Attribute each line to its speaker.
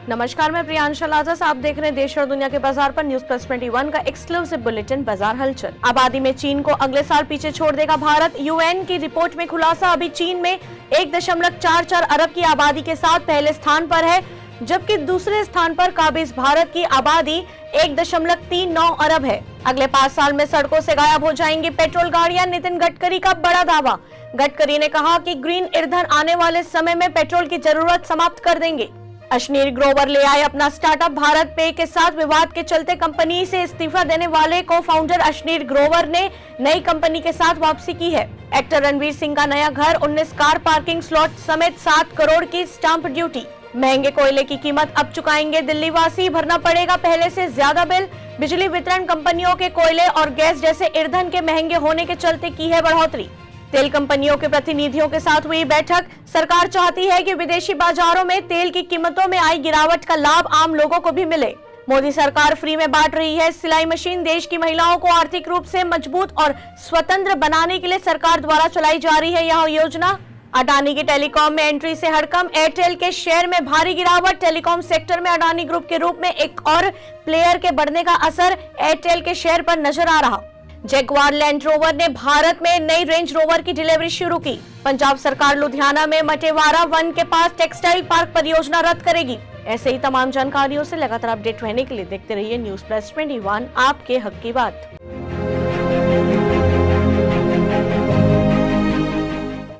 Speaker 1: नमस्कार, मैं प्रियांशा लाजस। आप देख रहे हैं देश और दुनिया के बाजार पर न्यूज प्लस 21 का एक्सक्लूसिव बुलेटिन बाजार हलचल। आबादी में चीन को अगले साल पीछे छोड़ देगा भारत। यूएन की रिपोर्ट में खुलासा, अभी चीन में 1.44 अरब की आबादी के साथ पहले स्थान पर है, जबकि दूसरे स्थान पर काबिज भारत की आबादी 1.39 अरब है। अगले 5 साल में सड़कों से गायब हो जाएंगी पेट्रोल गाड़ियां, नितिन गडकरी का बड़ा दावा। गडकरी ने कहा कि ग्रीन ईंधन आने वाले समय में पेट्रोल की जरूरत समाप्त कर देंगे। अश्नीर ग्रोवर ले आए अपना स्टार्टअप। भारत पे के साथ विवाद के चलते कंपनी से इस्तीफा देने वाले को फाउंडर अश्नीर ग्रोवर ने नई कंपनी के साथ वापसी की है। एक्टर रणवीर सिंह का नया घर, 19 कार पार्किंग स्लॉट समेत 7 करोड़ की स्टाम्प ड्यूटी। महंगे कोयले की कीमत अब चुकाएंगे दिल्ली वासी, भरना पड़ेगा पहले से ज्यादा बिल। बिजली वितरण कंपनियों के कोयले और गैस जैसे ईंधन के महंगे होने के चलते की है बढ़ोतरी। तेल कंपनियों के प्रतिनिधियों के साथ हुई बैठक। सरकार चाहती है कि विदेशी बाजारों में तेल की कीमतों में आई गिरावट का लाभ आम लोगों को भी मिले। मोदी सरकार फ्री में बांट रही है सिलाई मशीन। देश की महिलाओं को आर्थिक रूप से मजबूत और स्वतंत्र बनाने के लिए सरकार द्वारा चलाई जा रही है यह योजना। अडानी की टेलीकॉम में एंट्री से हड़कंप, एयरटेल के शेयर में भारी गिरावट। टेलीकॉम सेक्टर में अडानी ग्रुप के रूप में एक और प्लेयर के बढ़ने का असर एयरटेल के शेयर पर नजर आ रहा। जैगवार लैंड रोवर ने भारत में नई रेंज रोवर की डिलीवरी शुरू की। पंजाब सरकार लुधियाना में मटेवारा वन के पास टेक्सटाइल पार्क परियोजना रद्द करेगी। ऐसे ही तमाम जानकारियों से लगातार अपडेट रहने के लिए देखते रहिए न्यूज प्लस 21, आपके हक की बात।